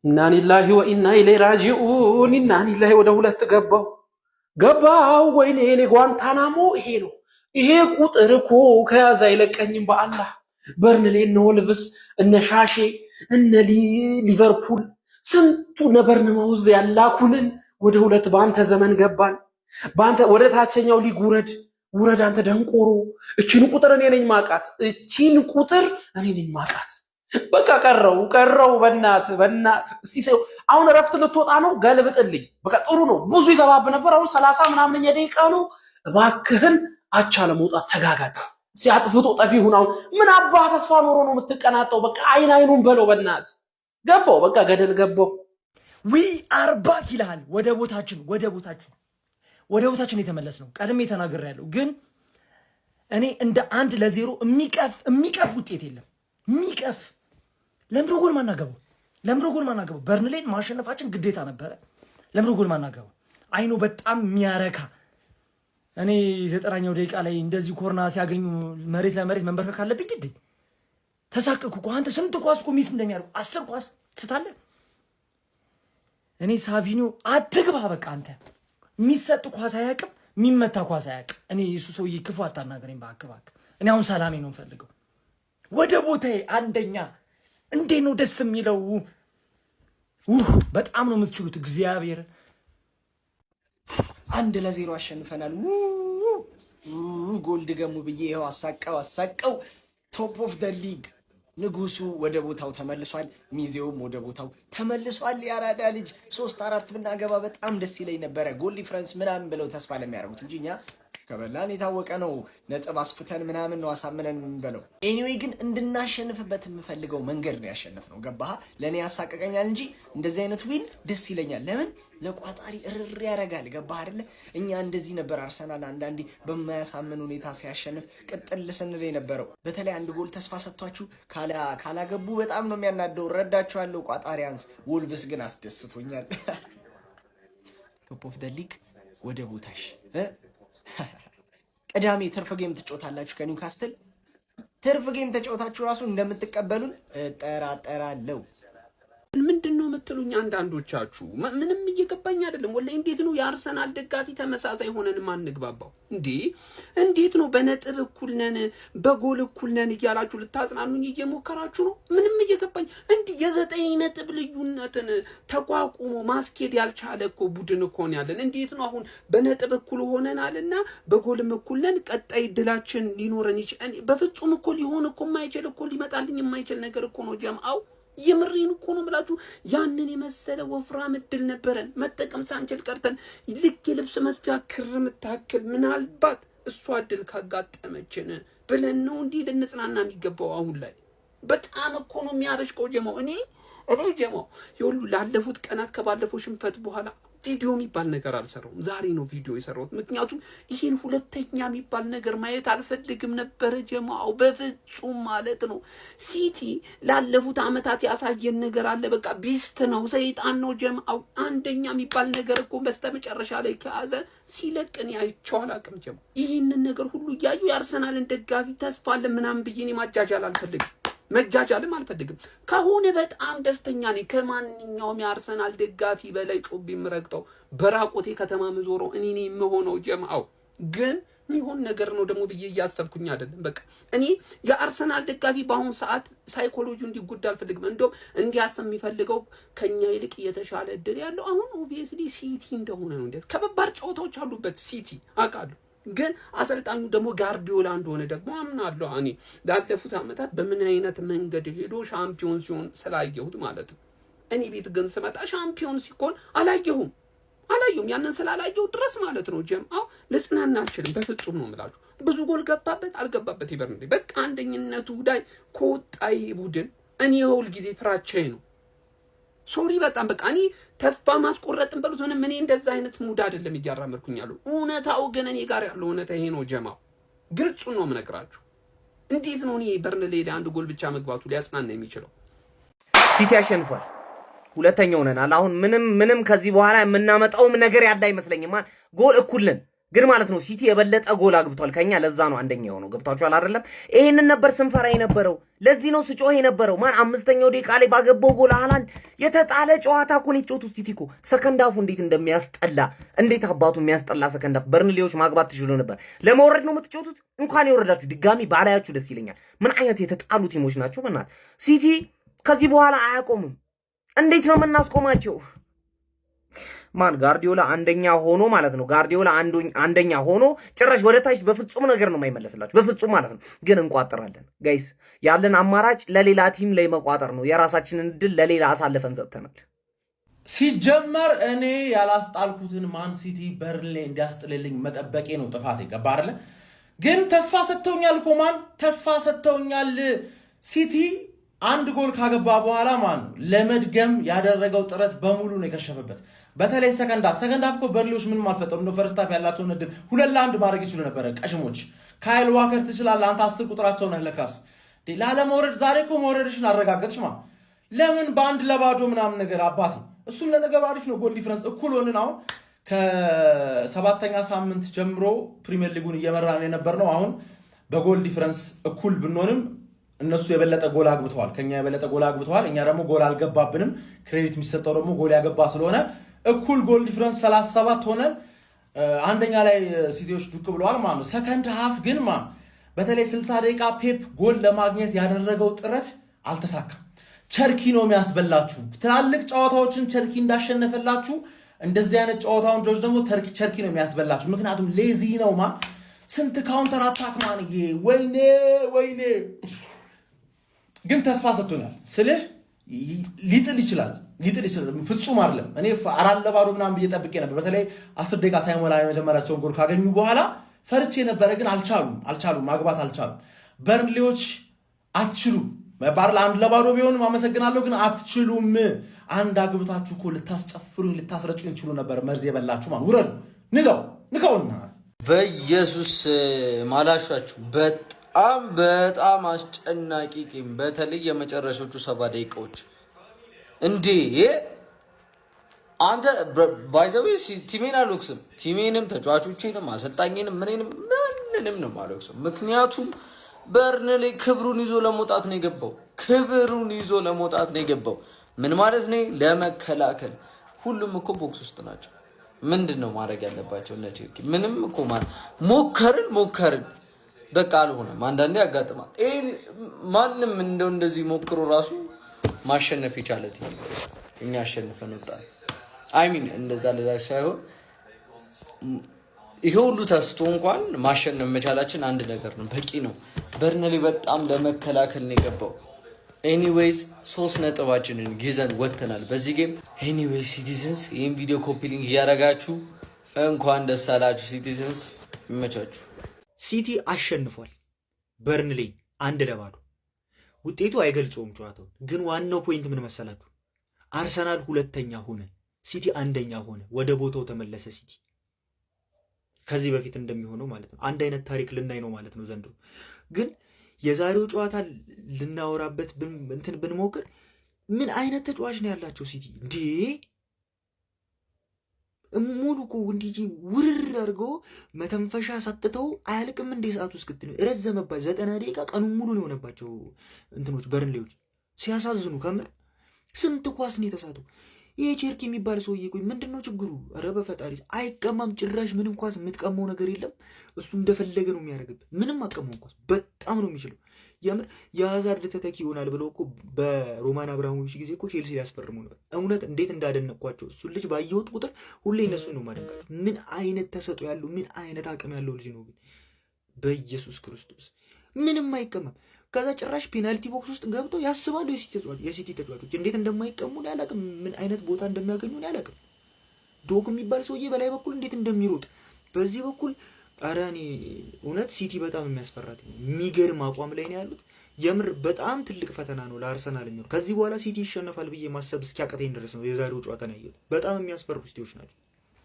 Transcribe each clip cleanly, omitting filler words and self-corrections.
ኢና ሊላሂ ወኢና ኢለይሂ ራጂኡን። ኢና ሊላሂ ወደ ሁለት ገባው። ወይኔ እኔ ጓንታናሞ ይሄ ነው። ይሄ ቁጥር እኮ ከያዘ አይለቀኝም በአላህ። በርንሌ እነ ወልቭስ እነ ሻሼ እነ ሊቨርፑል ስንቱ ነበርነማውዝ ያላኩንን ወደ ሁለት በአንተ ዘመን ገባን። በአንተ ወደ ታችኛው ሊግ ውረድ አንተ ደንቆሮ። እቺን ቁጥር እኔ ነኝ ማቃት። እቺን ቁጥር እኔ ነኝ ማቃት። በቃ ቀረው። በእናት እስቲ ሰው አሁን እረፍት ልትወጣ ነው። ገልብጥልኝ። በቃ ጥሩ ነው። ብዙ ይገባብ ነበር። አሁን 30 ምናምን ደቂቃ ነው። እባክህን አቻ ለመውጣት ተጋጋጥ። ሲያጥፍቶ ጠፊ ሁን። አሁን ምን አባ ተስፋ ኖሮ ነው የምትቀናጠው? በቃ አይኑን በለው። በእናት ገባው። በቃ ገደል ገባው። ዊ አር ባክ ይላል። ወደ ቦታችን የተመለስ ነው። ቀድሜ ተናግሬያለሁ። ግን እኔ እንደ 1-0 የሚቀፍ ውጤት የለም። የሚቀፍ ለምድሮ ጎል ማናገበው በርንሌን ማሸነፋችን ግዴታ ነበረ። ለምድሮ ጎል ማናገበው አይኑ በጣም የሚያረካ። እኔ 90ኛው ደቂቃ ላይ እንደዚህ ኮርና ሲያገኙ መሬት ለመሬት መንበርከክ አለብኝ። ግዴ ተሳቀኩ እኮ አንተ። ስንት ኳስ እኮ ሚስ እንደሚያደርጉ 10 ኳስ ስታለ እኔ ሳቪኒዮ አትግባ። በቃ አንተ የሚሰጥ ኳስ አያውቅም፣ የሚመታ ኳስ አያውቅም። እኔ የሱ ሰውዬ ክፉ አታናገረኝ እባክህ። እኔ አሁን ሰላሜ ነው የምፈልገው። ወደ ቦታዬ አንደኛ። እንዴት ነው ደስ የሚለው! በጣም ነው የምትችሉት። እግዚአብሔር 1-0 አሸንፈናል። ጎል ድገሙ ብዬ ይኸው አሳቀው። ቶፕ ኦፍ ደ ሊግ ንጉሱ ወደ ቦታው ተመልሷል። ሚዜውም ወደ ቦታው ተመልሷል። ያራዳ ልጅ 3-4 ብናገባ በጣም ደስ ይለኝ ነበረ። ጎል ዲፍረንስ ምናምን ብለው ተስፋ ለሚያደርጉት እንጂ እኛ ከበላን የታወቀ ነው። ነጥብ አስፍተን ምናምን ነው አሳምነን የምንበለው። ኤኒዌይ ግን እንድናሸንፍበት የምፈልገው መንገድ ነው ያሸነፍነው። ገባህ? ለእኔ ያሳቀቀኛል እንጂ እንደዚህ አይነት ዊን ደስ ይለኛል። ለምን ለቋጣሪ እርር ያደርጋል። ገባህ አይደለ? እኛ እንደዚህ ነበር አርሰናል አንዳንዴ በማያሳምን ሁኔታ ሲያሸንፍ ቅጥል ስንል የነበረው። በተለይ አንድ ጎል ተስፋ ሰጥቷችሁ ካላገቡ በጣም ነው የሚያናደው። እረዳችኋለሁ ቋጣሪያንስ። ወልቭስ ግን አስደስቶኛል። ቶፕ ኦፍ ደ ሊግ ወደ ቦታሽ ቅዳሜ ትርፍ ጌም ትጫወታላችሁ ከኒውካስትል። ትርፍ ጌም ተጫወታችሁ ራሱ እንደምትቀበሉን እጠራጠራለሁ። ምንድን ነው የምትሉኝ አንዳንዶቻችሁ? ምንም እየገባኝ አይደለም ወላሂ። እንዴት ነው የአርሰናል ደጋፊ ተመሳሳይ ሆነን ማንግባባው? እንዴት ነው በነጥብ እኩል ነን በጎል እኩል ነን እያላችሁ ልታጽናኑኝ እየሞከራችሁ ነው? ምንም እየገባኝ የ9 ነጥብ ልዩነትን ተቋቁሞ ማስኬድ ያልቻለ እኮ ቡድን እኮ ነው ያለን። እንዴት ነው አሁን በነጥብ እኩል ሆነናልና በጎልም እኩል ነን ቀጣይ ድላችን ሊኖረን ይችላል? በፍጹም እኮ ሊሆን እኮ የማይችል እኮ ሊመጣልኝ የማይችል ነገር እኮ ነው ጀምአው። የምሬን እኮ ነው ብላችሁ ያንን የመሰለ ወፍራም እድል ነበረን መጠቀም ሳንችል ቀርተን ልክ የልብስ መስፊያ ክር ምታክል ምናልባት እሷ እድል ካጋጠመችን ብለን ነው እንዲህ ልንጽናና የሚገባው። አሁን ላይ በጣም እኮ ነው የሚያበሽቀው ጀማው። እኔ ጀማው ይሁሉ ላለፉት ቀናት ከባለፈው ሽንፈት በኋላ ቪዲዮ የሚባል ነገር አልሰራውም። ዛሬ ነው ቪዲዮ የሰራሁት። ምክንያቱም ይሄን ሁለተኛ የሚባል ነገር ማየት አልፈልግም ነበር ጀማው፣ በፍጹም ማለት ነው። ሲቲ ላለፉት አመታት ያሳየን ነገር አለ። በቃ ቢስት ነው፣ ሰይጣን ነው ጀማው። አንደኛ የሚባል ነገር እኮ በስተመጨረሻ ላይ ከያዘ ሲለቅን ያይቻው አላቅም ጀማው። ይሄንን ነገር ሁሉ እያዩ የአርሰናልን ደጋፊ ተስፋ አለ ምናምን ብዬ እኔ መጃጃልም አልፈልግም። ከሆነ በጣም ደስተኛ ነኝ። ከማንኛውም የአርሰናል ደጋፊ በላይ ጮቤ የምረግጠው በራቆቴ ከተማ ምዞረው እኔ ነኝ የምሆነው ጀማው። ግን የሚሆን ነገር ነው ደግሞ ብዬ እያሰብኩኝ አይደለም። በቃ እኔ የአርሰናል ደጋፊ በአሁኑ ሰዓት ሳይኮሎጂው እንዲጎዳ አልፈልግም። እንደውም እንዲያስብ የሚፈልገው ከኛ ይልቅ የተሻለ እድል ያለው አሁን ኦብቪየስሊ ሲቲ እንደሆነ ነው። እንዴት ከባባድ ጨዋታዎች አሉበት ሲቲ አውቃለሁ። ግን አሰልጣኙ ደግሞ ጋርዲዮላ እንደሆነ ደግሞ አምናለሁ። እኔ ላለፉት አመታት በምን አይነት መንገድ ሄዶ ሻምፒዮን ሲሆን ስላየሁት ማለት ነው። እኔ ቤት ግን ስመጣ ሻምፒዮን ሲሆን አላየሁም። ያንን ስላላየሁ ድረስ ማለት ነው ጀምአው ልጽናና አልችልም። በፍጹም ነው የምላችሁ። ብዙ ጎል ገባበት አልገባበት ይበርንዴ በቃ አንደኝነቱ ላይ ከወጣ ይሄ ቡድን እኔ ሁል ጊዜ ፍራቻዬ ነው። ሶሪ በጣም በቃ እኔ ተስፋ ማስቆረጥን በሉት ሆነ። ምን እንደዛ አይነት ሙድ አይደለም እያራመድኩኝ ያለው። እውነታው ግን እኔ ጋር ያለው እውነታ ይሄ ነው ጀማው። ግልጹን ነው የምነግራችሁ። እንዴት ነው እኔ በርንሌ ላይ አንድ ጎል ብቻ መግባቱ ሊያጽናና የሚችለው? ሲቲ ያሸንፏል። ሁለተኛው ሆነናል። አሁን ምንም ከዚህ በኋላ የምናመጣውም ነገር ያለ አይመስለኝም። ጎል እኩል ነን፣ ግን ማለት ነው ሲቲ የበለጠ ጎል አግብቷል ከኛ ለዛ ነው አንደኛ የሆነው ገብታችኋል አይደለም ይሄንን ነበር ስንፈራ የነበረው ለዚህ ነው ስጮህ የነበረው ማን አምስተኛው ደቂቃ ላይ ባገባው ጎል ሃላንድ የተጣለ ጨዋታ እኮ ነው የጮቱት ሲቲ እኮ ሰከንድ ሃፉ እንዴት እንደሚያስጠላ እንዴት አባቱ የሚያስጠላ ሰከንድ ሃፍ በርንሌዎች ማግባት ትችሉ ነበር ለመውረድ ነው የምትጮቱት እንኳን የወረዳችሁ ድጋሚ ባላያችሁ ደስ ይለኛል ምን አይነት የተጣሉ ቲሞች ናቸው በእናት ሲቲ ከዚህ በኋላ አያቆሙም እንዴት ነው የምናስቆማቸው ማን ጋርዲዮላ አንደኛ ሆኖ ማለት ነው ጋርዲዮላ አንደኛ ሆኖ ጭራሽ ወደ ታች በፍጹም ነገር ነው የማይመለስላችሁ በፍጹም ማለት ነው ግን እንቋጥራለን ጋይስ ያለን አማራጭ ለሌላ ቲም ላይ መቋጠር ነው የራሳችንን ድል ለሌላ አሳልፈን ሰጥተናል ሲጀመር እኔ ያላስጣልኩትን ማን ሲቲ በርንሌ እንዲያስጥልልኝ መጠበቄ ነው ጥፋት ይገባ አይደል ግን ተስፋ ሰጥተውኛል ኮማን ተስፋ ሰጥተውኛል ሲቲ አንድ ጎል ካገባ በኋላ ማን ነው ለመድገም ያደረገው ጥረት በሙሉ ነው የከሸፈበት በተለይ ሰከንድ ሃፍ እኮ በርንሌዎች ምንም አልፈጠሩም ነው ፈርስት ሃፍ ያላቸውን እድል 2-1 ማድረግ ይችላል ነበር ቀሽሞች ካይል ዋከር ትችላለህ አንተ 10 ቁጥራቸው ነህ ለካስ ላለመውረድ ዛሬ እኮ መውረድሽን አረጋገጥሽ ለምን በአንድ ለባዶ ምናምን ነገር አባቴ እሱም ለነገሩ አሪፍ ነው ጎል ዲፈረንስ እኩል ሆነን አሁን ከ7ኛ ሳምንት ጀምሮ ፕሪሚየር ሊጉን እየመራን የነበር ነው አሁን በጎል ዲፈረንስ እኩል ብንሆንም እነሱ የበለጠ ጎል አግብተዋል ከኛ የበለጠ ጎል አግብተዋል እኛ ደግሞ ጎል አልገባብንም ክሬዲት የሚሰጠው ደግሞ ጎል ያገባ ስለሆነ እኩል ጎል ዲፈረንስ 37 ሆነን አንደኛ ላይ ሲቲዎች ዱቅ ብለዋል ማለት ነው ሰከንድ ሃፍ ግን በተለይ 60 ደቂቃ ፔፕ ጎል ለማግኘት ያደረገው ጥረት አልተሳካም ቸርኪ ነው የሚያስበላችሁ ትላልቅ ጨዋታዎችን ቸርኪ እንዳሸነፈላችሁ እንደዚህ አይነት ጨዋታውን ጆርጅ ደግሞ ቸርኪ ነው የሚያስበላችሁ ምክንያቱም ሌዚ ነው ስንት ካውንተር አታክ ወይኔ ግን ተስፋ ሰጥቶኛል ስልህ ሊጥል ይችላል ፍጹም አይደለም እኔ 4-0 ምናምን ብዬ ጠብቄ ነበር በተለይ 10 ደቂቃ ሳይሞላ የመጀመሪያቸውን ጎል ካገኙ በኋላ ፈርቼ ነበር ግን አልቻሉም ማግባት አልቻሉም በርንሌዎች አትችሉም ባርላ 1-0 ቢሆን ማመሰግናለሁ ግን አትችሉም አንድ አግብታችሁ እኮ ልታስጨፍሩኝ ልታስረጩኝ እንችሉ ነበር መርዝ የበላችሁ ውረዱ ንገውና በኢየሱስ ማላሻችሁ በጣም አስጨናቂ ጌም በተለይ የመጨረሻዎቹ 7 ደቂቃዎች እንዴ አንተ ባይዘው ቲሜን አልወቅስም ቲሜንም ተጫዋቾቼንም አሰልጣኝንም ምንም ነው ማለቅሰው ምክንያቱም በርንሌ ክብሩን ይዞ ለመውጣት ነው የገባው ምን ማለት ነው ለመከላከል ሁሉም እኮ ቦክስ ውስጥ ናቸው ምንድነው ማድረግ ያለባቸው እነ ቸርኪ ምንም እኮ ማለት ሞከርን በቃ አልሆነም አንዳንዴ ያጋጥማል ማንም እንደዚህ ሞክሮ ራሱ ማሸነፍ ይቻላል እኛ አሸንፈን ወጣን እንደዛ ለላሽ ሳይሆን ይሄ ሁሉ ተስቶ እንኳን ማሸነፍ መቻላችን አንድ ነገር ነው በቂ ነው በርንሌ በጣም ለመከላከል ነው የገባው ኤኒዌይስ 3 ነጥባችንን ይዘን ወጥተናል በዚህ ጌም ኤኒዌይስ ሲቲዝንስ ይሄን ቪዲዮ ኮፒ ሊንክ ያረጋችሁ እንኳን ደስ አላችሁ ሲቲዝንስ ይመቻችሁ ሲቲ አሸንፏል በርንሌ 1-0 ውጤቱ አይገልጾም ጨዋታው ግን ዋናው ፖይንት ምን መሰላችሁ አርሰናል ሁለተኛ ሆነ ሲቲ አንደኛ ሆነ ወደ ቦታው ተመለሰ ሲቲ ከዚህ በፊት እንደሚሆነው ማለት ነው አንድ አይነት ታሪክ ልናይ ነው ማለት ነው ዘንድሮ ግን የዛሬው ጨዋታ ልናወራበት ብንሞክር ምን አይነት ተጫዋች ነው ያላቸው ሲቲ እንዴ ሙሉ እኮ እንዲጂ ውርር አድርገው መተንፈሻ ሰጥተው አያልቅም እንደ ሰዓቱ እስክትል ረዘመባቸው 90 ደቂቃ ቀኑን ሙሉ ነው የሆነባቸው እንትኖች በርንሌዎች ሲያሳዝኑ ከምር ስንት ኳስ ነው የተሳቱ ይሄ ቸርኪ የሚባል ሰውዬ ቆይ ምንድነው ችግሩ ኧረ በፈጣሪ አይቀማም ጭራሽ ምንም ኳስ የምትቀመው ነገር የለም እሱ እንደፈለገ ነው የሚያደርግበት ምንም አቀመው ኳስ በጣም ነው የሚችለው የምር የሃዛርድ ተተኪ ይሆናል ብለው እኮ በሮማን አብራሞቪች ጊዜ እኮ ቼልሲ ያስፈርሙ ነበር እውነት እንዴት እንዳደነቅኳቸው እሱ ልጅ ባየሁት ቁጥር ሁሌ እነሱ ነው ማደንቃቸው ምን አይነት ተሰጦ ያለው ምን አይነት አቅም ያለው ልጅ ነው ግን በኢየሱስ ክርስቶስ ምንም አይቀማም ከዛ ጭራሽ ፔናልቲ ቦክስ ውስጥ ገብቶ ያስባሉ የሲቲ ተጫዋቾች እንዴት እንደማይቀሙ ያላቅም ምን አይነት ቦታ እንደሚያገኙ ያላቅም ዶክ የሚባል ሰውዬ በላይ በኩል እንዴት እንደሚሮጥ በዚህ በኩል አራኒ እውነት ሲቲ በጣም የሚያስፈራት ነው የሚገርም አቋም ላይ ነው ያሉት የምር በጣም ትልቅ ፈተና ነው ለአርሰናል የሚሆን ከዚህ በኋላ ሲቲ ይሸነፋል ብዬ ማሰብ እስኪያቀተኝ ድረስ ነው የዛሬው ጨዋታ ነው ያየሁት በጣም የሚያስፈሩ ሲቲዎች ናቸው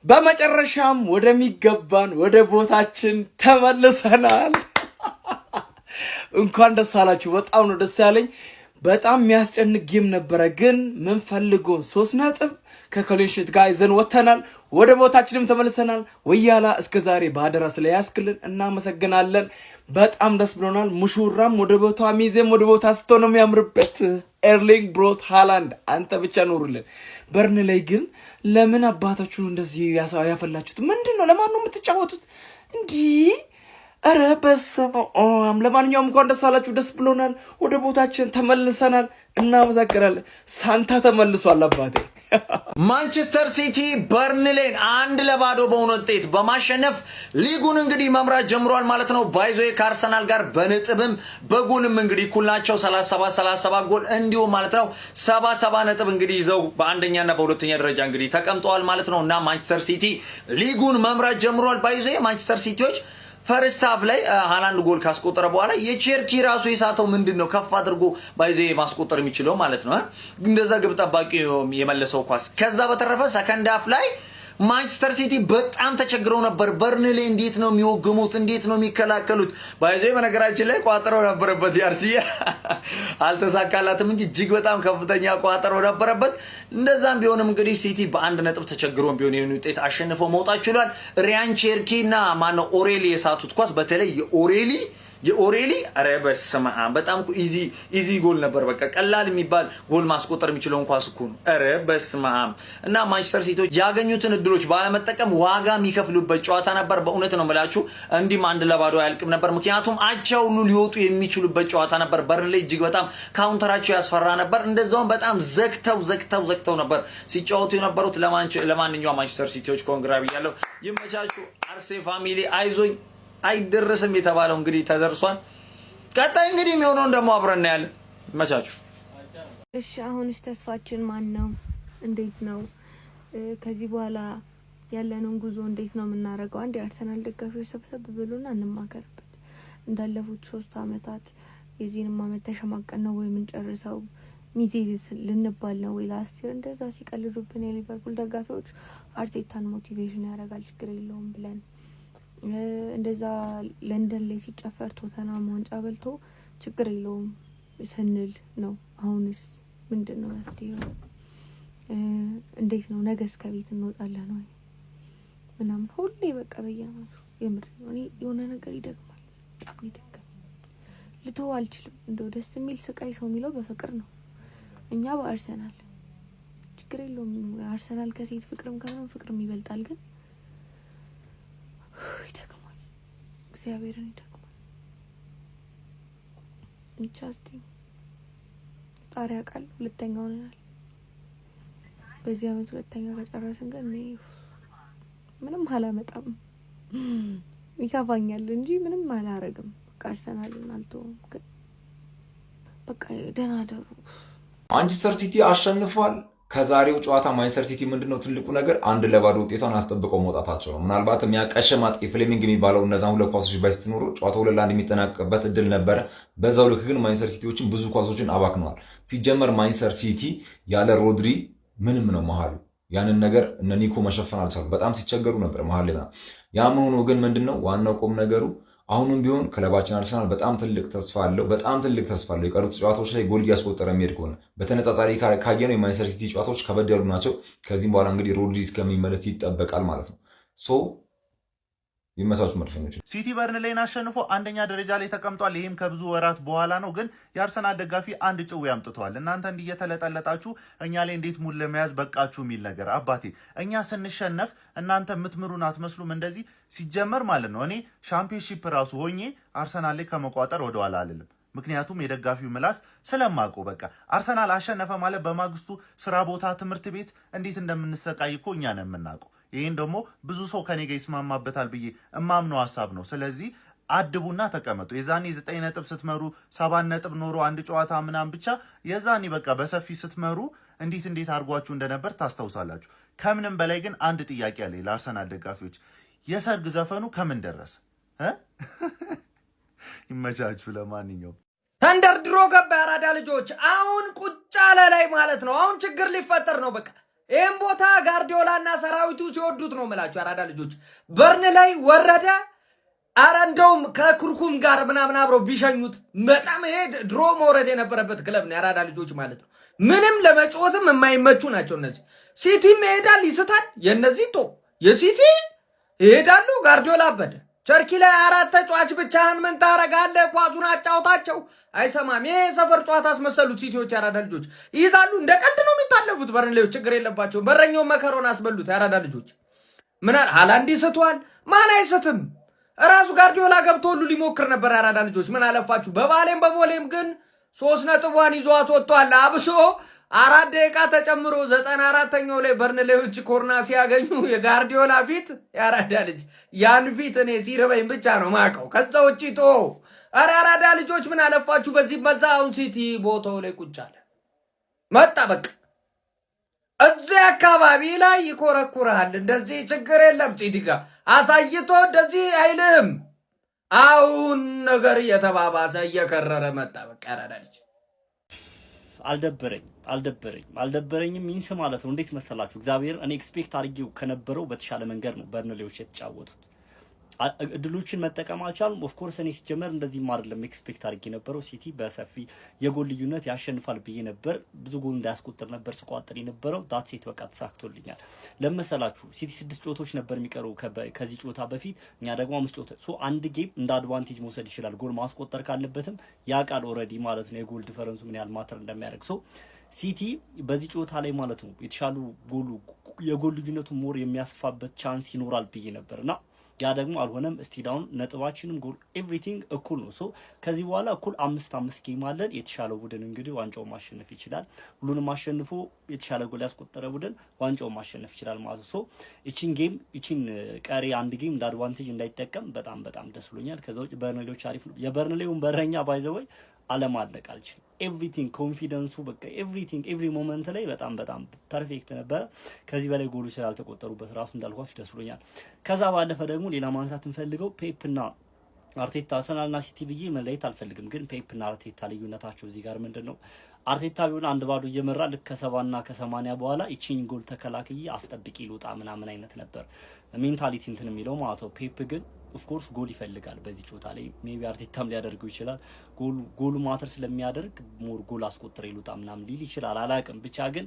በመጨረሻም ወደሚገባን ወደ ቦታችን ተመልሰናል እንኳን ደስ አላችሁ በጣም ነው ደስ ያለኝ በጣም የሚያስጨንቅ ጌም ነበረ። ግን ምን ፈልጎ 3 ነጥብ ከክሊንሺት ጋር ይዘን ወጥተናል። ወደ ቦታችንም ተመልሰናል። ወያላ እስከዛሬ ባደራ ስለያስክልን እናመሰግናለን። በጣም ደስ ብሎናል። ሙሹራም ወደ ቦታ ሚዜም ወደ ቦታ ስትሆን ነው የሚያምርበት። ኤርሊንግ ብሮት ሃላንድ አንተ ብቻ ኖርልን። በርን ላይ ግን ለምን አባታችሁ እንደዚህ ያፈላችሁት? ምንድነው? ለማን ነው የምትጫወቱት እንዲህ? አረ በስመ አብ። ለማንኛውም እንኳን ደስ አላችሁ፣ ደስ ብሎናል። ወደ ቦታችን ተመልሰናል። እናመሰግናለን። ሳንታ ተመልሷል አባቴ። ማንቸስተር ሲቲ በርንሌን 1-0 በሆነ ውጤት በማሸነፍ ሊጉን እንግዲህ መምራት ጀምሯል ማለት ነው። ባይዞ ከአርሰናል ጋር በነጥብም በጎልም እንግዲህ እኩል ናቸው። 37 ጎል እንዲሁም ማለት ነው 77 ነጥብ እንግዲህ ይዘው በአንደኛና በሁለተኛ ደረጃ እንግዲህ ተቀምጠዋል ማለት ነው። እና ማንቸስተር ሲቲ ሊጉን መምራት ጀምሯል። ባይዞ ማንቸስተር ሲቲዎች ፈርስት ሃፍ ላይ ሃላንድ ጎል ካስቆጠረ በኋላ የቼርኪ ራሱ የሳተው ምንድነው ከፍ አድርጎ ባይዜ ማስቆጠር የሚችለው ማለት ነው። እንደዛ ግብ ጠባቂ የመለሰው ኳስ። ከዛ በተረፈ ሰከንድ ሃፍ ላይ ማንቸስተር ሲቲ በጣም ተቸግረው ነበር። በርንሌ እንዴት ነው የሚወግሙት? እንዴት ነው የሚከላከሉት? ባይዜ በነገራችን ላይ ቋጥረው ነበረበት ያርሲያ አልተሳካላትም እንጂ እጅግ በጣም ከፍተኛ ቋጥረው ነበረበት። እንደዛም ቢሆንም እንግዲህ ሲቲ በአንድ ነጥብ ተቸግሮም ቢሆን ይሄን ውጤት አሸንፎ መውጣት ችሏል። ሪያን ቼርኪና ማነው ኦሬሊ የሳቱት ኳስ በተለይ የኦሬሊ አረ በስመ አብ በጣም ኢዚ ጎል ነበር። በቃ ቀላል የሚባል ጎል ማስቆጠር የሚችለው ኳስ እኮ ነው። አረ በስመ አብ። እና ማንቸስተር ሲቲዎች ያገኙትን እድሎች ባለመጠቀም ዋጋ የሚከፍሉበት ጨዋታ ነበር። በእውነት ነው የምላችሁ። እንዲህም 1-0 አያልቅም ነበር። ምክንያቱም አቻ ሁሉ ሊወጡ የሚችሉበት ጨዋታ ነበር። በርንሌይ እጅግ በጣም ካውንተራቸው ያስፈራ ነበር። እንደዛውም በጣም ዘግተው ነበር ሲጫወቱ የነበሩት። ለማንኛውም ማንቸስተር ሲቲዎች ኮንግራ ብያለሁ። ይመቻችሁ። አርሴ ፋሚሊ አይዞኝ አይደረስም የተባለው እንግዲህ ተደርሷል። ቀጣይ እንግዲህ የሚሆነውን ደግሞ አብረን እናያለን። መቻችሁ። እሺ አሁንስ ተስፋችን ማን ነው? እንዴት ነው ከዚህ በኋላ ያለንን ጉዞ እንዴት ነው የምናደርገው? አንድ የአርሰናል ደጋፊዎች ሰብሰብ ብሎና እንማከርበት። እንዳለፉት 3 አመታት የዚህንም አመት ተሸማቀን ነው ወይ የምንጨርሰው? ሚዜ ልንባል ነው ወይ? ላስቲር እንደዛ ሲቀልዱብን የሊቨርፑል ደጋፊዎች አርቴታን ሞቲቬሽን ያደርጋል ችግር የለውም ብለን እንደዛ ለንደን ላይ ሲጨፈር ቶተናም ዋንጫ በልቶ ችግር የለውም ስንል ነው። አሁንስ ምንድነው መፍትሄው? እንዴት ነው ነገስ ከቤት እንወጣለን ወይ ምናምን ሁሌ በቃ በየአመቱ የምር ነው። እኔ የሆነ ነገር ይደግማል፣ በጣም ይደግማል። ልተው አልችልም። እንደው ደስ የሚል ስቃይ ሰው የሚለው በፍቅር ነው። እኛ በአርሰናል ችግር የለውም። አርሰናል ከሴት ፍቅርም ከምንም ፍቅርም ይበልጣል። ግን ይደግማል፣ እግዚአብሔርን ይደግማል። እንቻስቲ ጣሪያ ቃል ሁለተኛ ሆነናል። በዚህ አመት ሁለተኛ ከጨረስን ግን ምንም አላመጣም። ይከፋኛል እንጂ ምንም አላረግም። በቃ አርሰናልን አልተውም። ግን በቃ ደህና ደሩ። ማንቸስተር ሲቲ አሸንፏል። ከዛሬው ጨዋታ ማንቸስተር ሲቲ ምንድነው ትልቁ ነገር 1-0 ውጤቷን አስጠብቀው መውጣታቸው ነው። ምናልባት የሚያቀሸም አጥቂ ፍሌሚንግ የሚባለው እነዛን ሁለት ኳሶች በስትኖሩ ጨዋታው 2-1 የሚጠናቀቅበት እድል ነበረ። በዛው ልክ ግን ማንቸስተር ሲቲዎችን ብዙ ኳሶችን አባክነዋል። ሲጀመር ማንቸስተር ሲቲ ያለ ሮድሪ ምንም ነው መሀሉ። ያንን ነገር እነ ኒኮ መሸፈን አልቻሉም። በጣም ሲቸገሩ ነበር መሀል ላይ። ያም ሆኖ ግን ምንድነው ዋናው ቁም ነገሩ አሁንም ቢሆን ክለባችን አርሰናል በጣም ትልቅ ተስፋ አለው። የቀሩት ጨዋታዎች ላይ ጎል እያስቆጠረ የሚሄድ ከሆነ በተነጻጻሪ ካየነው የማንቸስተር ሲቲ ጨዋታዎች ከበድ ያሉ ናቸው። ከዚህም በኋላ እንግዲህ ሮድሪ እስከሚመለስ ይጠበቃል ማለት ነው። ይመሳሱ መድፈኞች ሲቲ በርንሌይን አሸንፎ አንደኛ ደረጃ ላይ ተቀምጧል። ይህም ከብዙ ወራት በኋላ ነው። ግን የአርሰናል ደጋፊ አንድ ጭው ያምጥተዋል። እናንተ እንዲየተለጠለጣችሁ እኛ ላይ እንዴት ሙሉ ለመያዝ በቃችሁ የሚል ነገር። አባቴ እኛ ስንሸነፍ እናንተ የምትምሩን አትመስሉም። እንደዚህ ሲጀመር ማለት ነው። እኔ ሻምፒዮንሺፕ ራሱ ሆኜ አርሰናል ላይ ከመቋጠር ወደኋላ አልልም። ምክንያቱም የደጋፊው ምላስ ስለማውቀው በቃ አርሰናል አሸነፈ ማለት በማግስቱ ስራ ቦታ፣ ትምህርት ቤት እንዴት እንደምንሰቃይ እኮ እኛ ነን የምናውቀው። ይህን ደግሞ ብዙ ሰው ከኔ ጋር ይስማማበታል ብዬ እማምነው ሀሳብ ነው። ስለዚህ አድቡና ተቀመጡ። የዛኔ 9 ነጥብ ስትመሩ 7 ነጥብ ኖሮ አንድ ጨዋታ ምናምን ብቻ የዛኔ በቃ በሰፊ ስትመሩ እንዴት አድርጓችሁ እንደነበር ታስታውሳላችሁ። ከምንም በላይ ግን አንድ ጥያቄ አለ ለአርሰናል ደጋፊዎች። የሰርግ ዘፈኑ ከምን ደረሰ? ይመቻችሁ። ለማንኛውም ተንደርድሮ ገባ ያራዳ ልጆች። አሁን ቁጭ አለ ላይ ማለት ነው። አሁን ችግር ሊፈጠር ነው በቃ። ይህም ቦታ ጋርዲዮላና ሰራዊቱ ሲወዱት ነው የምላችሁ ያራዳ ልጆች። በርን ላይ ወረደ። አረ እንደውም ከኩርኩም ጋር ምናምን አብረው ቢሸኙት በጣም ይሄ ድሮ መውረድ የነበረበት ክለብ ነው ያራዳ ልጆች ማለት ነው። ምንም ለመጫወትም የማይመቹ ናቸው እነዚህ። ሲቲም ይሄዳል ይስታል። የነዚህ ቶ የሲቲ ይሄዳሉ። ጋርዲዮላ አበደ። ቸርኪ ላይ 4 ተጫዋች ብቻህን ምን ታረጋለህ? ኳሱን አጫውታቸው አይሰማም። ይሄ ሰፈር ጨዋታ አስመሰሉት። ሲቲዎች ያራዳ ልጆች ይይዛሉ። እንደ ቀልድ ነው የሚታለፉት። በርንሌዎች ችግር የለባቸው። በረኛው መከሮን አስበሉት ያራዳ ልጆች። ምን አለ ሃላንድ ይስተዋል። ማን አይስትም? ራሱ ጋርዲዮላ ገብቶ ሁሉ ሊሞክር ነበር ያራዳ ልጆች። ምን አለፋችሁ በባሌም በቦሌም ግን 3 ነጥቧን ይዟት ወጥቷል። አብሶ 4 ደቂቃ ተጨምሮ 94ኛው ላይ በርንሌዎች ኮርና ሲያገኙ የጋርዲዮላ ፊት ያራዳ ልጅ ያን ፊት እኔ ሲርበኝ ብቻ ነው ማቀው። ከዛ ውጪ ቶ ያራዳ ልጆች ምን አለፋችሁ በዚህ በዛ አሁን ሲቲ ቦታው ላይ ቁጭ አለ መጣ። በቃ እዚህ አካባቢ ላይ ይኮረኩራል። እንደዚህ ችግር የለም። ሲቲ ጋር አሳይቶ እንደዚህ አይልም። አሁን ነገር እየተባባሰ እየከረረ መጣ። በቃ ያራዳ ልጅ አልደበረኝም ሚንስ ማለት ነው። እንዴት መሰላችሁ? እግዚአብሔር እኔ ኤክስፔክት አድርጌው ከነበረው በተሻለ መንገድ ነው በርንሌዎች የተጫወቱት። እድሎችን መጠቀም አልቻሉም። ኦፍ ኮርስ እኔ ሲጀመር እንደዚህም አይደለም ኤክስፔክት አድርጌ ነበረው። ሲቲ በሰፊ የጎል ልዩነት ያሸንፋል ብዬ ነበር። ብዙ ጎል እንዳያስቆጥር ነበር ስቋጥር የነበረው። ዳት ሴት በቃ ተሳክቶልኛል። ለመሰላችሁ ሲቲ 6 ጨዋታዎች ነበር የሚቀረው ከዚህ ጨዋታ በፊት፣ እኛ ደግሞ 5 ጨዋታ። ሶ አንድ ጌም እንደ አድቫንቴጅ መውሰድ ይችላል። ጎል ማስቆጠር ካለበትም ያ ቃል ኦልሬዲ ማለት ነው የጎል ዲፈረንሱ ምን ያህል ማተር እንደሚያደርግ። ሶ ሲቲ በዚህ ጨዋታ ላይ ማለት ነው የተሻሉ የጎል ልዩነቱ ሞር የሚያስፋበት ቻንስ ይኖራል ብዬ ነበርና ያ ደግሞ አልሆነም። ስቲዳውን ነጥባችንም ጎል ኤቭሪቲንግ እኩል ነው። ሶ ከዚህ በኋላ እኩል 5-5 ጌም አለን። የተሻለው ቡድን እንግዲህ ዋንጫውን ማሸነፍ ይችላል። ሁሉንም አሸንፎ የተሻለ ጎል ያስቆጠረ ቡድን ዋንጫውን ማሸነፍ ይችላል ማለት ነው። ሶ እቺን ቀሪ አንድ ጌም እንደ አድቫንቴጅ እንዳይጠቀም በጣም ደስ ብሎኛል። ከዛ ውጭ በርንሌዎች አሪፍ ነው። የበርንሌውን በረኛ ባይዘወይ አለማድነቅ አልችልም። ኤቭሪቲንግ ኮንፊደንሱ በቃ ኤቭሪ ሞመንት ላይ በጣም ፐርፌክት ነበረ። ከዚህ በላይ ጎሎች ስላልተቆጠሩበት ራሱ እንዳልኳችሁ ደስ ብሎኛል። ከዛ ባለፈ ደግሞ ሌላ ማንሳት እንፈልገው ፔፕና አርቴታ አርሰናልና ሲቲ ብዬ መለየት አልፈልግም፣ ግን ፔፕና አርቴታ ልዩነታቸው እዚህ ጋር ምንድነው? አርቴታ ቢሆን 1-0 እየመራ ልክ ከ70 እና ከ80 በኋላ እቺን ጎል ተከላክዬ አስጠብቂ ልውጣ ምናምን አይነት ነበር ሜንታሊቲ እንትን የሚለው ማለት ነው። ፔፕ ግን ኦፍ ኮርስ ጎል ይፈልጋል በዚህ ጨዋታ ላይ። ሜቢ አርቴታም ሊያደርገው ይችላል። ጎሉ ማተር ስለሚያደርግ ሞር ጎል አስቆጥሬ ልውጣ ምናምን ሊል ይችላል፣ አላውቅም። ብቻ ግን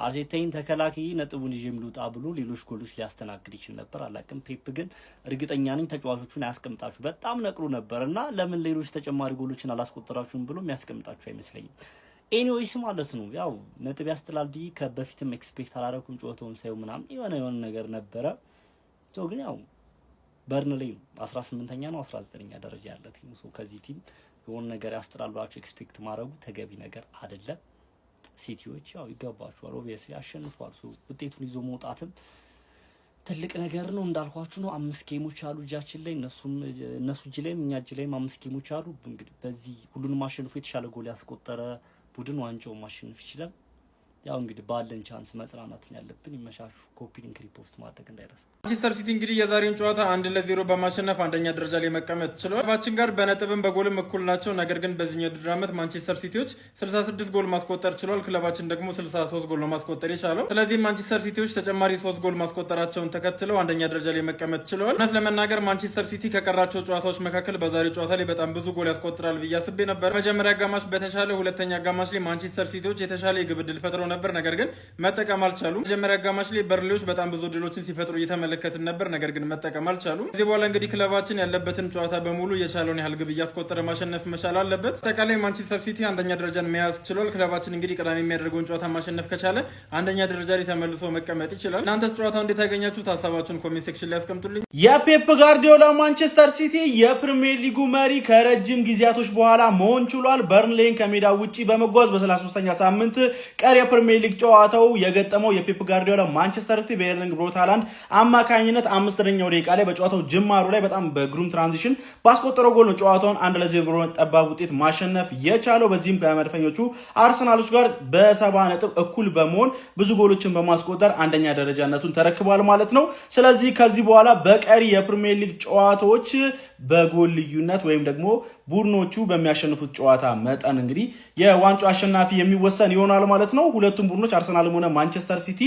አርቴታን ተከላክዬ ነጥቡን ይዤም ልውጣ ብሎ ሌሎች ጎሎች ሊያስተናግድ ይችል ነበር፣ አላውቅም። ፔፕ ግን እርግጠኛ ነኝ ተጫዋቾቹን አያስቀምጣችሁ በጣም ነቅሩ ነበርና ለምን ሌሎች ተጨማሪ ጎሎችን አላስቆጠራችሁም ብሎ የሚያስቀምጣችሁ አይመስለኝም። ኤኒዌይስ ማለት ነው ያው ነጥብ ያስጥላል ብዬ ከበፊትም ኤክስፔክት አላደረኩም። ጨዋታውን ሳይው ምናምን የሆነ ነገር ነበረ። ግን ያው በርንሌ 18ኛ ነው 19ኛ ደረጃ ያለ ቲም ነው። ከዚህ ቲም የሆነ ነገር ያስጥላል ብላችሁ ኤክስፔክት ማድረጉ ተገቢ ነገር አይደለም። ሲቲዎች ያው ይገባቸዋል፣ ኦብቪየስሊ አሸንፏል። ውጤቱን ይዞ መውጣትም ትልቅ ነገር ነው። እንዳልኳችሁ ነው 5 ጌሞች አሉ እጃችን ላይ፣ እነሱ እጅ ላይም እኛ እጅ ላይም 5 ጌሞች አሉ። እንግዲህ በዚህ ሁሉንም አሸንፎ የተሻለ ጎል ያስቆጠረ ቡድን ዋንጫውን ማሸነፍ ይችላል። ያው እንግዲህ ባለን ቻንስ መጽናናትን ያለብን። ይመሻሹ። ኮፒ ሊንክ ሪፖስት ማድረግ እንዳይረሳ። ማንቸስተር ሲቲ እንግዲህ የዛሬውን ጨዋታ 1-0 በማሸነፍ አንደኛ ደረጃ ላይ መቀመጥ ችሏል። ክለባችን ጋር በነጥብም በጎልም እኩል ናቸው። ነገር ግን በዚህኛው ውድድር ዓመት ማንቸስተር ሲቲዎች 66 ጎል ማስቆጠር ችሏል። ክለባችን ደግሞ 63 ጎል ነው ማስቆጠር የቻለው። ስለዚህ ማንቸስተር ሲቲዎች ተጨማሪ 3 ጎል ማስቆጠራቸውን ተከትለው አንደኛ ደረጃ ላይ መቀመጥ ችለዋል። እውነት ለመናገር ማንቸስተር ሲቲ ከቀራቸው ጨዋታዎች መካከል በዛሬው ጨዋታ ላይ በጣም ብዙ ጎል ያስቆጥራል ብዬ አስቤ ነበር። መጀመሪያ አጋማሽ በተሻለ፣ ሁለተኛ አጋማሽ ላይ ማንቸስተር ሲቲዎች የተሻለ የግብ ዕድል ፈጥረው ነበር፣ ነገር ግን መጠቀም አልቻሉም። መጀመሪያ አጋማሽ ላይ በርንሌዎች በጣም ብዙ ድሎችን ሲፈጥሩ እየተመለከትን ነበር፣ ነገር ግን መጠቀም አልቻሉም። ከዚህ በኋላ እንግዲህ ክለባችን ያለበትን ጨዋታ በሙሉ የቻለውን ያህል ግብ እያስቆጠረ ማሸነፍ መቻል አለበት። አጠቃላይ ማንቸስተር ሲቲ አንደኛ ደረጃን መያዝ ችሏል። ክለባችን እንግዲህ ቅዳሜ የሚያደርገውን ጨዋታ ማሸነፍ ከቻለ አንደኛ ደረጃ ላይ ተመልሶ መቀመጥ ይችላል። እናንተስ ጨዋታው እንዴት ያገኛችሁት? ሀሳባችሁን ኮሜንት ሴክሽን ላይ ያስቀምጡልኝ። የፔፕ ጋርዲዮላ ማንቸስተር ሲቲ የፕሪሚየር ሊጉ መሪ ከረጅም ጊዜያቶች በኋላ መሆን ችሏል። በርንሌን ከሜዳ ውጪ በመጓዝ በ33ኛ ሳምንት ቀሪ የፕሪሚየር ሊግ ጨዋታው የገጠመው የፔፕ ጋርዲዮላ ማንቸስተር ሲቲ በኤርሊንግ ብራውት ሃላንድ አማካኝነት 5ኛው ደቂቃ ላይ በጨዋታው ጅማሩ ላይ በጣም በግሩም ትራንዚሽን ባስቆጠረው ጎል ነው ጨዋታውን 1-0 ጠባብ ውጤት ማሸነፍ የቻለው። በዚህም ከመድፈኞቹ አርሰናሎች ጋር በ70 ነጥብ እኩል በመሆን ብዙ ጎሎችን በማስቆጠር አንደኛ ደረጃነቱን ተረክቧል ማለት ነው። ስለዚህ ከዚህ በኋላ በቀሪ የፕሪሚየር ሊግ ጨዋታዎች በጎል ልዩነት ወይም ደግሞ ቡድኖቹ በሚያሸንፉት ጨዋታ መጠን እንግዲህ የዋንጫው አሸናፊ የሚወሰን ይሆናል ማለት ነው። ሁለቱም ቡድኖች አርሰናልም ሆነ ማንቸስተር ሲቲ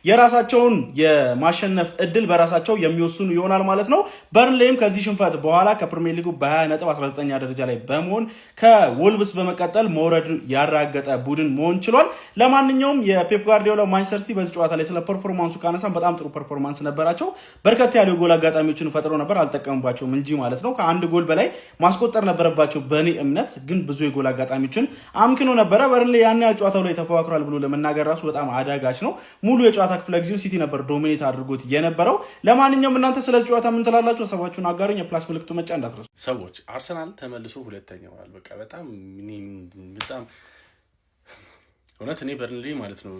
የራሳቸውን የማሸነፍ እድል በራሳቸው የሚወስኑ ይሆናል ማለት ነው። በርንሌይም ከዚህ ሽንፈት በኋላ ከፕሪሚየር ሊጉ በ20 ነጥብ 19ኛ ደረጃ ላይ በመሆን ከወልቭስ በመቀጠል መውረድ ያረጋገጠ ቡድን መሆን ችሏል። ለማንኛውም የፔፕ ጋርዲዮላ ማንቸስተር ሲቲ በዚህ ጨዋታ ላይ ስለ ፐርፎርማንሱ ካነሳን በጣም ጥሩ ፐርፎርማንስ ነበራቸው። በርከት ያሉ የጎል አጋጣሚዎችን ፈጥረው ነበር፣ አልጠቀሙባቸውም እንጂ ማለት ነው። ከአንድ ጎል በላይ ማስቆጠር ነበረባቸው በእኔ እምነት፣ ግን ብዙ የጎል አጋጣሚዎችን አምክኖ ነበረ። በርንሌይ ያን ያህል ጨዋታው ላይ ተፎካክሯል ብሎ ለመናገር ራሱ በጣም አዳጋች ነው። ሙሉ የጨዋታ ክፍለ ጊዜው ሲቲ ነበር ዶሚኔት አድርጎት የነበረው። ለማንኛውም እናንተ ስለዚህ ጨዋታ ምን ትላላችሁ? ሀሳባችሁን አጋሩኝ። የፕላስ ምልክቱ መጫ እንዳትረሱ ሰዎች። አርሰናል ተመልሶ ሁለተኛ ሆኗል። በቃ በጣም እውነት እኔ በርንሌይ ማለት ነው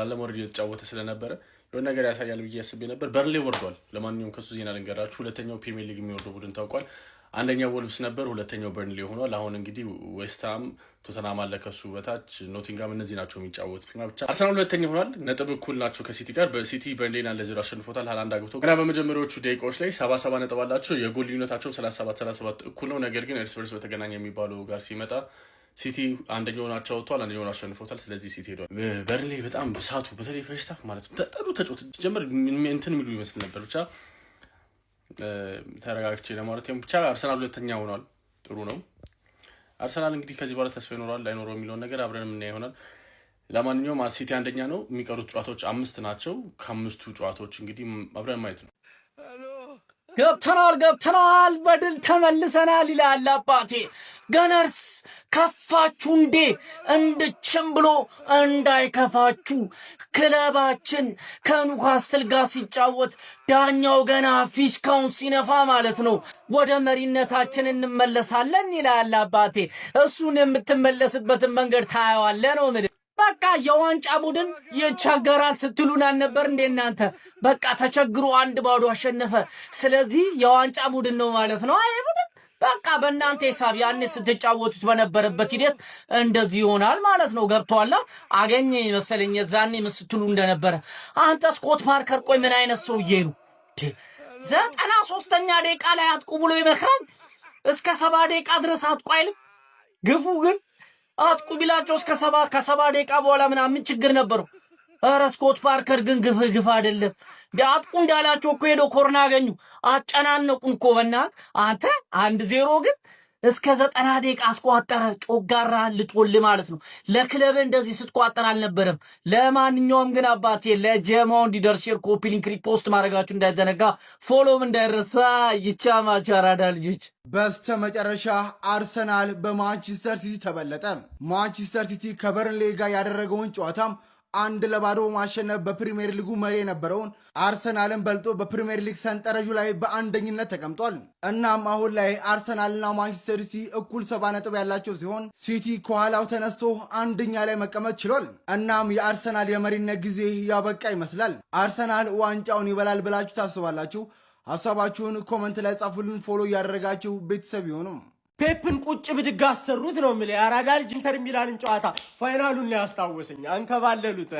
ለመውረድ እየተጫወተ ስለነበረ የሆነ ነገር ያሳያል ብዬ አስቤ ነበር። በርንሌይ ወርዷል። ለማንኛውም ከሱ ዜና ልንገራችሁ። ሁለተኛው ፕሪሚየር ሊግ የሚወርደው ቡድን ታውቋል። አንደኛው ወልቭስ ነበር፣ ሁለተኛው በርንሌይ ሆኗል። አሁን እንግዲህ ዌስትሃም፣ ቶተንሃም አለ ከሱ በታች ኖቲንጋም፣ እነዚህ ናቸው የሚጫወቱት። ብቻ አርሰናል ሁለተኛ ሆኗል። ነጥብ እኩል ናቸው ከሲቲ ጋር። በሲቲ በርንሌይን 1-0 አሸንፎታል። ሃላንድ አግብቶ ገና በመጀመሪያዎቹ ደቂቃዎች ላይ 77 ነጥብ አላቸው። የጎል ልዩነታቸውም 37 እኩል ነው። ነገር ግን እርስ በርስ በተገናኘ የሚባለው ጋር ሲመጣ ሲቲ አንደኛውን አቻ ወጥቷል፣ አንደኛውን አሸንፎታል። ስለዚህ ሲቲ ሄዷል። በርንሌይ በጣም ብሳቱ በተለይ ፈርስት ሃፍ ማለት ነው ተጠሩ ተጫወቱ ጀመር እንትን የሚሉ ይመስል ነበር። ብቻ ተረጋግቼ ለማለት ብቻ አርሰናል ሁለተኛ ሆኗል። ጥሩ ነው። አርሰናል እንግዲህ ከዚህ በኋላ ተስፋ ይኖራል አይኖረው የሚለውን ነገር አብረን የምናየው ይሆናል። ለማንኛውም ሲቲ አንደኛ ነው። የሚቀሩት ጨዋታዎች 5 ናቸው። ከ5ቱ ጨዋታዎች እንግዲህ አብረን ማየት ነው። ገብተናል በድል ተመልሰናል ይላል አባቴ። ገነርስ ከፋችሁ እንዴ? እንድችም ብሎ እንዳይከፋችሁ። ክለባችን ከኒውካስትል ጋር ሲጫወት ዳኛው ገና ፊሽካውን ሲነፋ ማለት ነው ወደ መሪነታችን እንመለሳለን ይላል አባቴ። እሱን የምትመለስበትን መንገድ ታየዋለህ ነው ምድ በቃ የዋንጫ ቡድን ይቸገራል ስትሉን አልነበር እንዴ እናንተ? በቃ ተቸግሮ 1-0 አሸነፈ። ስለዚህ የዋንጫ ቡድን ነው ማለት ነው። አይ ቡድን በቃ በእናንተ ሂሳብ ያኔ ስትጫወቱት በነበረበት ሂደት እንደዚህ ይሆናል ማለት ነው። ገብቷላ? አገኘ መሰለኝ የዛኔ ስትሉ እንደነበረ። አንተ ስኮት ፓርከር ቆይ ምን አይነት ሰውዬ ነው? 93ኛ ደቂቃ ላይ አጥቁ ብሎ ይመክራል። እስከ 70 ደቂቃ ድረስ አጥቁ አይልም። ግፉ ግን አጥቁ ቢላቸው እስከ 70 ደቂቃ በኋላ ምናምን ችግር ነበረው። ኧረ ስኮት ፓርከር ግን ግፍ አይደለም። አጥቁ እንዳላቸው እኮ ሄዶ ኮርና አገኙ፣ አጨናነቁን እኮ በእናትህ አንተ 1-0 ግን እስከ 90 ደቂቃ አስቋጠረ። ጮጋራ ልጦል ማለት ነው። ለክለብ እንደዚህ ስትቋጠር አልነበረም። ለማንኛውም ግን አባቴ ለጀማው እንዲደርስ ሼር፣ ኮፒ ሊንክ፣ ሪፖስት ማድረጋችሁ እንዳይዘነጋ፣ ፎሎም እንዳይረሳ። ይቻማች አራዳ ልጆች። በስተመጨረሻ አርሰናል በማንቸስተር ሲቲ ተበለጠ። ማንቸስተር ሲቲ ከበርንሌይ ጋር ያደረገውን ጨዋታም 1-0 ማሸነፍ በፕሪሚየር ሊጉ መሪ የነበረውን አርሰናልን በልጦ በፕሪሚየር ሊግ ሰንጠረዡ ላይ በአንደኝነት ተቀምጧል። እናም አሁን ላይ አርሰናልና ማንቸስተር ሲቲ እኩል 70 ነጥብ ያላቸው ሲሆን ሲቲ ከኋላው ተነስቶ አንደኛ ላይ መቀመጥ ችሏል። እናም የአርሰናል የመሪነት ጊዜ ያበቃ ይመስላል። አርሰናል ዋንጫውን ይበላል ብላችሁ ታስባላችሁ? ሀሳባችሁን ኮመንት ላይ ጻፉልን። ፎሎ እያደረጋችሁ ቤተሰብ ይሆኑም። ፔፕን ቁጭ ብድግ አሰሩት ነው የምልህ። የአራዳ ልጅ ኢንተር ሚላንን ጨዋታ ፋይናሉን ላይ ያስታወሰኝ። አንከባለሉት።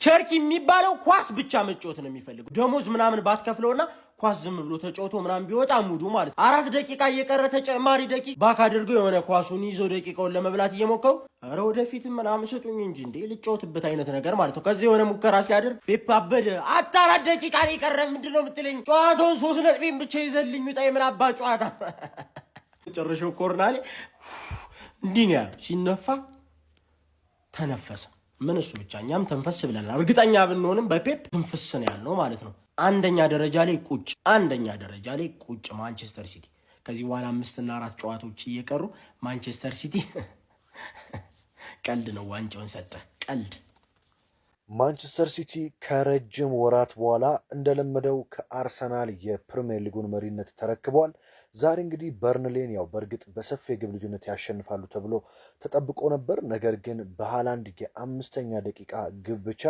ቸርኪ የሚባለው ኳስ ብቻ መጫወት ነው የሚፈልገው። ደሞዝ ምናምን ባትከፍለውና ኳስ ዝም ብሎ ተጫውቶ ምናምን ቢወጣ ሙዱ ማለት 4 ደቂቃ እየቀረ ተጨማሪ ደቂቃ ባክ አድርገው የሆነ ኳሱን ይዞ ደቂቃውን ለመብላት እየሞከሩ ኧረ ወደፊትም ምናምን ስጡኝ እንጂ እንዴ ልጫወትበት አይነት ነገር ማለት ነው። ከዚህ የሆነ ሙከራ ሲያደርግ ፔፕ አበደ። 4 ደቂቃ ላይ ቀረ ምንድን ነው የምትለኝ? ጨዋታውን 3 ነጥቤን ብቻ ይዘልኝ ውጣ። የምናባ ጨዋታ መጨረሻው ኮርና ላይ እንዲህ ነው ያለው። ሲነፋ ተነፈሰ። ምን እሱ ብቻ እኛም ተንፈስ ብለናል። እርግጠኛ ብንሆንም በፔፕ ትንፍስ ነው ያልነው ማለት ነው። አንደኛ ደረጃ ላይ ቁጭ ማንቸስተር ሲቲ። ከዚህ በኋላ 5 እና 4 ጨዋታዎች እየቀሩ ማንቸስተር ሲቲ ቀልድ ነው ዋንጫውን ሰጠ። ቀልድ። ማንቸስተር ሲቲ ከረጅም ወራት በኋላ እንደለመደው ከአርሰናል የፕሪሚየር ሊጉን መሪነት ተረክበዋል። ዛሬ እንግዲህ በርንሌን ያው በእርግጥ በሰፊ የግብ ልዩነት ያሸንፋሉ ተብሎ ተጠብቆ ነበር። ነገር ግን በሃላንድ የ5ኛ ደቂቃ ግብ ብቻ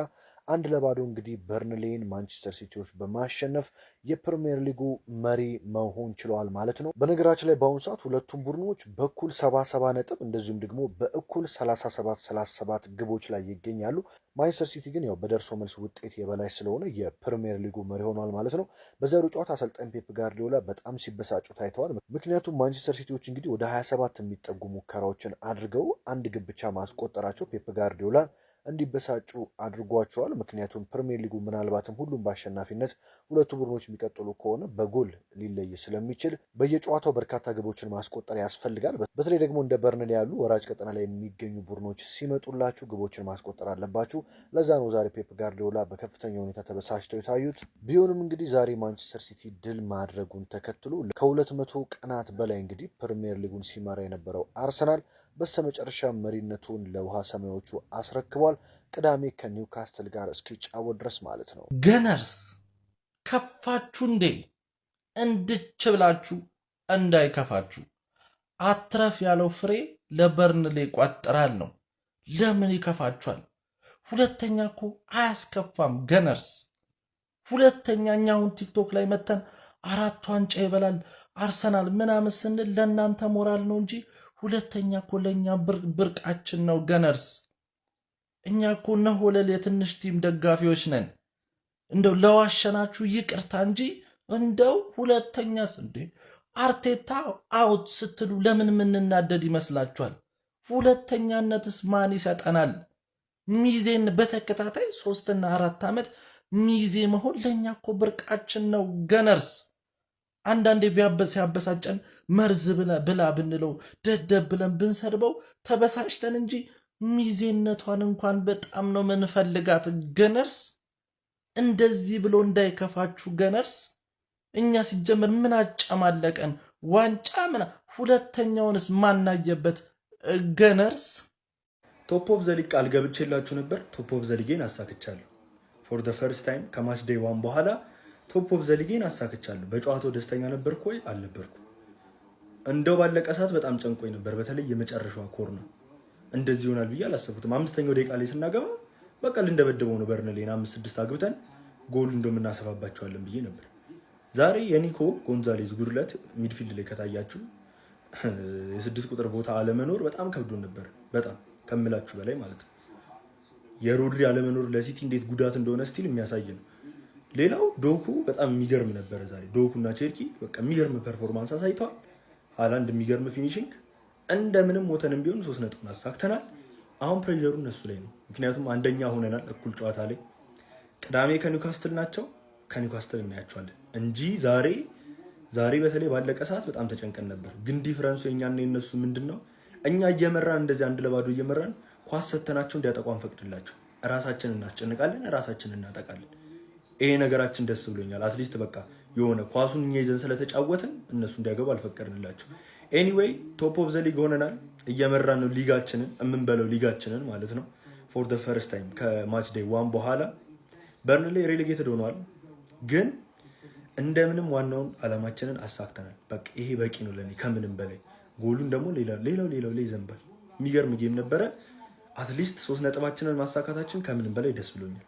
1-0 እንግዲህ በርንሌን ማንቸስተር ሲቲዎች በማሸነፍ የፕሪሚየር ሊጉ መሪ መሆን ችለዋል ማለት ነው። በነገራችን ላይ በአሁኑ ሰዓት ሁለቱም ቡድኖች በእኩል 77 ነጥብ እንደዚሁም ደግሞ በእኩል 37 ግቦች ላይ ይገኛሉ። ማንቸስተር ሲቲ ግን ያው በደርሶ መልስ ውጤት የበላይ ስለሆነ የፕሪሚየር ሊጉ መሪ ሆኗል ማለት ነው። በዛሬው ጨዋታ አሰልጣኝ ፔፕ ጋርዲዮላ በጣም ሲበሳጩ አሳይተዋል። ምክንያቱም ማንቸስተር ሲቲዎች እንግዲህ ወደ 27 የሚጠጉ ሙከራዎችን አድርገው አንድ ግብ ብቻ ማስቆጠራቸው ፔፕ ጋርዲዮላ እንዲበሳጩ አድርጓቸዋል። ምክንያቱም ፕሪሚየር ሊጉ ምናልባትም ሁሉም በአሸናፊነት ሁለቱ ቡድኖች የሚቀጥሉ ከሆነ በጎል ሊለይ ስለሚችል በየጨዋታው በርካታ ግቦችን ማስቆጠር ያስፈልጋል። በተለይ ደግሞ እንደ በርንሌ ያሉ ወራጅ ቀጠና ላይ የሚገኙ ቡድኖች ሲመጡላችሁ ግቦችን ማስቆጠር አለባችሁ። ለዛ ነው ዛሬ ፔፕ ጋርዲዮላ በከፍተኛ ሁኔታ ተበሳጭተው የታዩት። ቢሆንም እንግዲህ ዛሬ ማንቸስተር ሲቲ ድል ማድረጉን ተከትሎ ከ200 ቀናት በላይ እንግዲህ ፕሪሚየር ሊጉን ሲመራ የነበረው አርሰናል በስተመጨረሻ መሪነቱን ለውሃ ሰማዮቹ አስረክቧል። ቅዳሜ ከኒውካስትል ጋር እስኪጫወት ድረስ ማለት ነው። ገነርስ ከፋችሁ እንዴ? እንድች ብላችሁ እንዳይከፋችሁ። አትረፍ ያለው ፍሬ ለበርንሌ ቋጥራል ነው። ለምን ይከፋችኋል? ሁለተኛ እኮ አያስከፋም ገነርስ። ሁለተኛ እኛውን ቲክቶክ ላይ መተን 4 ዋንጫ ይበላል አርሰናል ምናምን ስንል ለእናንተ ሞራል ነው እንጂ ሁለተኛ እኮ ለእኛ ብርቃችን ነው ገነርስ። እኛ እኮ ነሆለል የትንሽ ቲም ደጋፊዎች ነን። እንደው ለዋሸናችሁ ይቅርታ እንጂ እንደው ሁለተኛስ እንዴ አርቴታ አውት ስትሉ ለምን የምንናደድ ይመስላችኋል? ሁለተኛነትስ ማን ይሰጠናል? ሚዜን በተከታታይ 3 እና 4 ዓመት ሚዜ መሆን ለእኛ እኮ ብርቃችን ነው ገነርስ። አንዳንዴ ሲያበሳጨን መርዝ ብላ ብንለው ደደብ ብለን ብንሰድበው ተበሳጭተን እንጂ ሚዜነቷን እንኳን በጣም ነው ምንፈልጋት ገነርስ። እንደዚህ ብሎ እንዳይከፋችሁ ገነርስ። እኛ ሲጀምር ምን አጨማለቀን? ዋንጫ ምና ሁለተኛውንስ ማናየበት ገነርስ። ቶፕ ኦፍ ዘ ሊግ ቃል ገብቼላችሁ ነበር። ቶፕ ኦፍ ዘ ሊግን አሳክቻለሁ። ፎር ዘ ፈርስት ታይም ከማች ዴይ ዋን በኋላ ቶፕ ኦፍ ዘ ሊግን አሳክቻለሁ። በጨዋታው ደስተኛ ነበርኩ ወይ? አልነበርኩም። እንደው ባለቀ ሰዓት በጣም ጨንቆኝ ነበር። በተለይ የመጨረሻዋ ኮርና እንደዚህ ይሆናል ብዬ አላሰብኩትም። 5ኛው ደቂቃ ላይ ስናገባ በቃ ልንደበደበው ነው በርንሌን 5-6 አግብተን ጎል እንደምናሰፋባቸዋለን ብዬ ነበር። ዛሬ የኒኮ ጎንዛሌዝ ጉድለት ሚድፊልድ ላይ ከታያችሁ የ6 ቁጥር ቦታ አለመኖር በጣም ከብዶን ነበር። በጣም ከምላችሁ በላይ ማለት ነው። የሮድሪ አለመኖር ለሲቲ እንዴት ጉዳት እንደሆነ ስቲል የሚያሳይ ነው። ሌላው ዶኩ በጣም የሚገርም ነበረ። ዛሬ ዶኩና ቼርኪ በቃ የሚገርም ፐርፎርማንስ አሳይተዋል። ሃላንድ የሚገርም ፊኒሽንግ። እንደምንም ሞተንም ቢሆን 3 ነጥብ አሳክተናል። አሁን ፕሬሸሩ እነሱ ላይ ነው። ምክንያቱም አንደኛ ሆነናል እኩል ጨዋታ ላይ። ቅዳሜ ከኒውካስትል ናቸው። ከኒውካስትል እናያቸዋለን እንጂ ዛሬ በተለይ ባለቀ ሰዓት በጣም ተጨንቀን ነበር። ግን ዲፍረንሱ የኛና የነሱ ምንድነው? እኛ እየመራን እንደዚህ 1-0 እየመራን ኳስ ሰተናቸው እንዲያጠቁ አንፈቅድላቸው። ራሳችንን እናስጨንቃለን፣ ራሳችንን እናጠቃለን። ይሄ ነገራችን ደስ ብሎኛል። አትሊስት በቃ የሆነ ኳሱን እኛ ይዘን ስለተጫወትን እነሱ እንዲያገቡ አልፈቀድንላቸው። ኤኒዌይ ቶፕ ኦፍ ዘ ሊግ ሆነናል። እየመራን ነው ሊጋችንን፣ የምንበለው ሊጋችንን ማለት ነው። ፎር ዘ ፈርስት ታይም ከማች ዴይ ዋን በኋላ በርንሌ ሬሌጌትድ ሆኗል። ግን እንደምንም ዋናውን አላማችንን አሳክተናል። በቃ ይሄ በቂ ነው ለኔ ከምንም በላይ። ጎሉን ደግሞ ሌላው ላይ ይዘንባል። የሚገርም ጌም ነበረ። አትሊስት 3 ነጥባችንን ማሳካታችን ከምንም በላይ ደስ ብሎኛል።